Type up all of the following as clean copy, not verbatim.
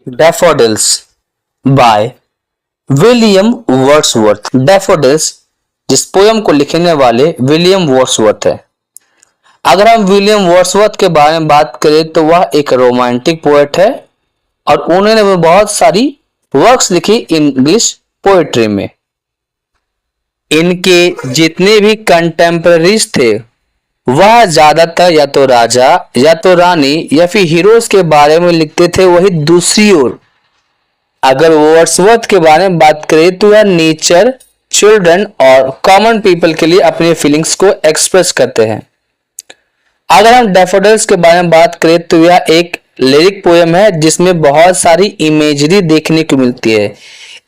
Daffodils by William Wordsworth. Daffodils जिस poem को लिखने वाले विलियम वर्ड्सवर्थ है। अगर हम विलियम वर्ड्सवर्थ के बारे में बात करें तो वह एक रोमांटिक पोएट है और उन्होंने बहुत सारी वर्क्स लिखी इंग्लिश पोएट्री में। इनके जितने भी कंटेम्पररीज थे वह ज्यादातर या तो राजा या तो रानी या फिर हीरोज के बारे में लिखते थे। वही दूसरी ओर अगर वर्ड्सवर्थ के बारे में बात करें तो वह नेचर, चिल्ड्रन और कॉमन पीपल के लिए अपनी फीलिंग्स को एक्सप्रेस करते हैं। अगर हम डैफोडिल्स के बारे में बात करें तो यह एक लिरिक पोयम है जिसमें बहुत सारी इमेजरी देखने को मिलती है।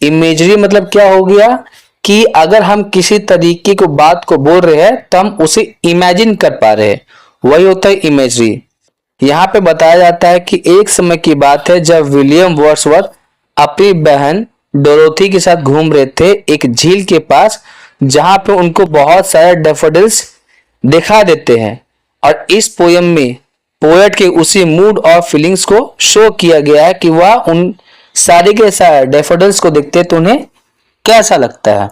इमेजरी मतलब क्या हो गया कि अगर हम किसी तरीके को बात को बोल रहे हैं तो हम उसे इमेजिन कर पा रहे हैं, वही होता है इमेजरी। यहाँ पे बताया जाता है कि एक समय की बात है जब विलियम वर्ड्सवर्थ अपनी बहन डोरोथी के साथ घूम रहे थे एक झील के पास, जहां पे उनको बहुत सारे डैफोडिल्स दिखा देते हैं। और इस पोयम में पोएट के उसी मूड और फीलिंग्स को शो किया गया है कि वह उन सारे के सारे डैफोडिल्स को देखते तो उन्हें कैसा लगता है।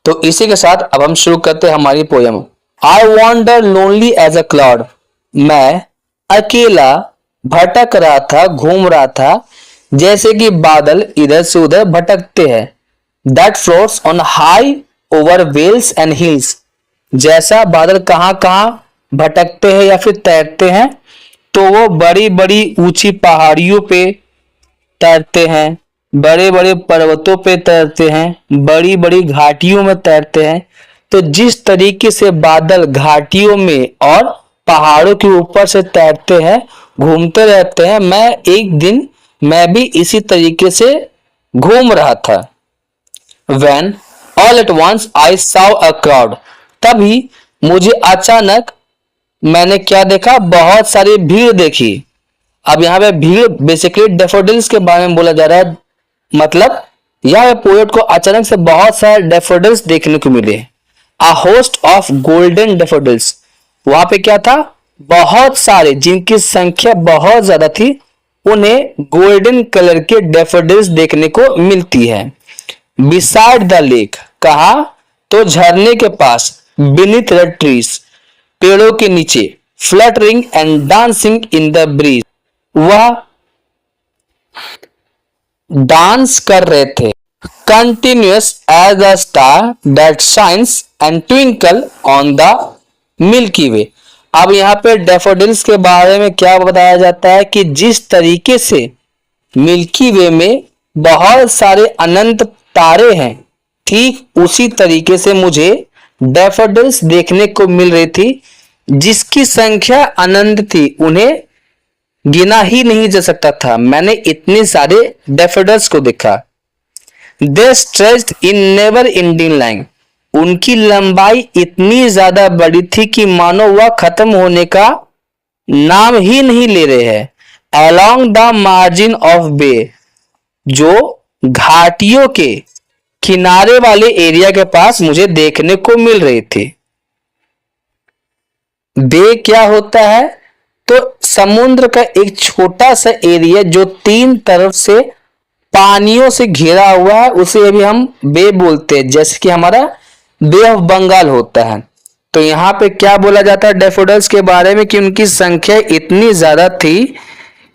तो इसी के साथ अब हम शुरू करते हैं हमारी poem. I wander lonely as a cloud. मैं अकेला भटक रहा था, घूम रहा था जैसे कि बादल इधर से उधर भटकते हैं। That floats on high over vales and hills. जैसा बादल कहां कहां भटकते हैं या फिर तैरते हैं तो वो बड़ी बड़ी ऊंची पहाड़ियों पे तैरते हैं, बड़े बड़े पर्वतों पे तैरते हैं, बड़ी बड़ी घाटियों में तैरते हैं। तो जिस तरीके से बादल घाटियों में और पहाड़ों के ऊपर से तैरते हैं, घूमते रहते हैं, मैं भी इसी तरीके से घूम रहा था। When all at once I saw a crowd। तभी मुझे अचानक मैंने क्या देखा, बहुत सारी भीड़ देखी। अब यहाँ पे भीड़ बेसिकली डैफोडिल्स के बारे में बोला जा रहा है। मतलब यह पोएट को अचानक से बहुत सारे डैफोडिल्स देखने को मिले। A host of golden daffodils. वहां पे क्या था, बहुत सारे जिनकी संख्या बहुत ज्यादा थी, उन्हें गोल्डन कलर के डैफोडिल्स देखने को मिलती है। बिसाइड द लेक, कहा तो झरने के पास। बीनीथ द ट्रीज, पेड़ों के नीचे। Fluttering and dancing in the breeze, वह डांस कर रहे थे। Continuous as a star that shines and twinkle on the Milky Way. अब यहाँ पे डैफोडिल्स के बारे में क्या बताया जाता है कि जिस तरीके से मिल्की वे में बहुत सारे अनंत तारे हैं, ठीक उसी तरीके से मुझे डैफोडिल्स देखने को मिल रही थी जिसकी संख्या अनंत थी, उन्हें गिना ही नहीं जा सकता था। मैंने इतने सारे डैफोडिल्स को देखा। They stretched in never ending line. उनकी लंबाई इतनी ज्यादा बड़ी थी कि मानो वह खत्म होने का नाम ही नहीं ले रहे हैं। अलोंग द मार्जिन ऑफ बे, जो घाटियों के किनारे वाले एरिया के पास मुझे देखने को मिल रही थी। बे क्या होता है, तो समुद्र का एक छोटा सा एरिया जो तीन तरफ से पानियों से घिरा हुआ है, उसे अभी हम बे बोलते हैं, जैसे कि हमारा बे ऑफ बंगाल होता है। तो यहाँ पे क्या बोला जाता है डैफोडिल्स के बारे में कि उनकी संख्या इतनी ज्यादा थी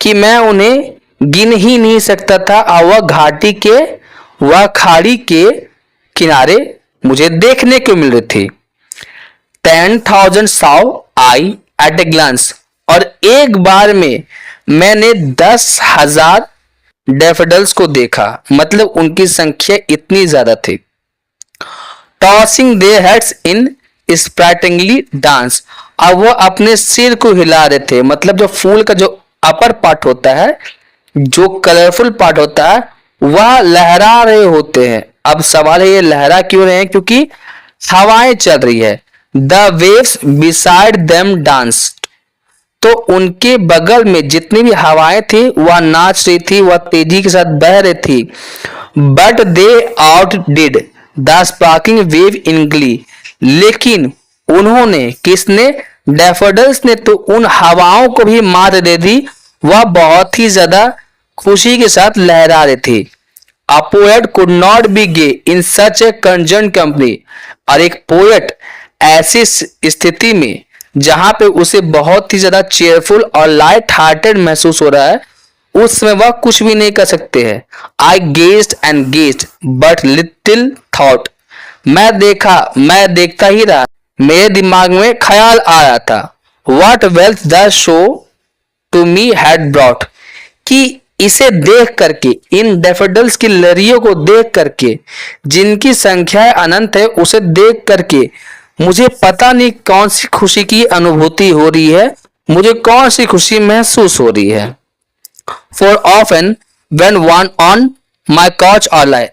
कि मैं उन्हें गिन ही नहीं सकता था और वह खाड़ी के किनारे मुझे देखने को मिल रही थी। 10,000 saw I at a glance। और एक बार में मैंने 10,000 डैफोडिल्स को देखा, मतलब उनकी संख्या इतनी ज्यादा थी। Tossing their heads in sprightly dance. अब वो अपने सिर को हिला रहे थे, मतलब जो फूल का जो अपर पार्ट होता है, जो कलरफुल पार्ट होता है, वह लहरा रहे होते हैं। अब सवाल है ये लहरा क्यों रहे हैं, क्योंकि हवाएं चल रही है। The waves beside them danced. तो उनके बगल में जितनी भी हवाएं थी वह नाच रही थी, वह तेजी के साथ बह रही थी। But they out did the sparking wave in Glee. लेकिन उन्होंने, किसने, डैफोडिल्स ने तो उन हवाओं को भी मात दे दी। वह बहुत ही ज्यादा खुशी के साथ लहरा रहे थे। A poet could not be gay in such a conjoined company। और एक पोएट ऐसी स्थिति में जहां पे उसे बहुत ही ज्यादा चेयरफुल और लाइट हार्टेड महसूस हो रहा है, उस समय वह कुछ भी नहीं कर सकते हैं। I gazed and gazed but little thought. मैं देखता ही रहा, मेरे दिमाग में ख्याल आ रहा था। What wealth the show to me had brought। कि इसे देख करके, इन डैफोडिल्स की लड़ियों को देख करके, जिनकी संख्या अनंत है, उसे देख करके मुझे पता नहीं कौन सी खुशी की अनुभूति हो रही है, मुझे कौन सी खुशी महसूस हो रही है। For often when one on my couch or lie।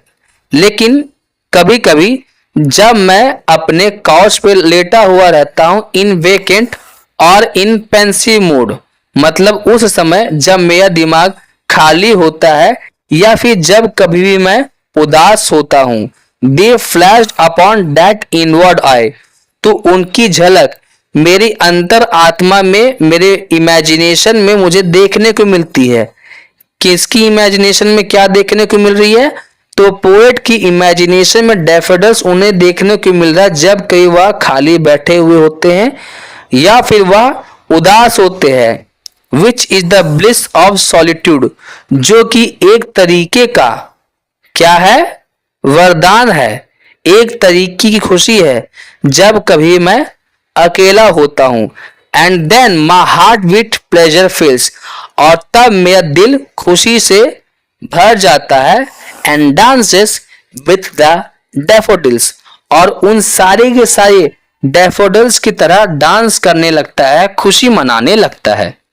लेकिन कभी कभी जब मैं अपने काउच पे लेटा हुआ रहता हूं, इन वेकेंट और इन पेंसिव मूड, मतलब उस समय जब मेरा दिमाग खाली होता है या फिर जब कभी भी मैं उदास होता हूं, they flashed upon that inward eye. तो उनकी झलक मेरी अंतर आत्मा में, मेरे इमेजिनेशन में मुझे देखने को मिलती है। किसकी इमेजिनेशन में क्या देखने को मिल रही है? तो पोएट की इमेजिनेशन में डैफोडिल्स उन्हें देखने को मिल रहा है जब कई वह खाली बैठे हुए होते हैं या फिर वह उदास होते हैं। Which is the bliss of solitude. जो कि एक तरीके का क्या है? वरदान है, एक तरीके की खुशी है जब कभी मैं अकेला होता हूं। And then my heart with pleasure fills. और तब मेरा दिल खुशी से भर जाता है। And dances with the daffodils. और उन सारे के सारे डैफोडिल्स की तरह डांस करने लगता है, खुशी मनाने लगता है।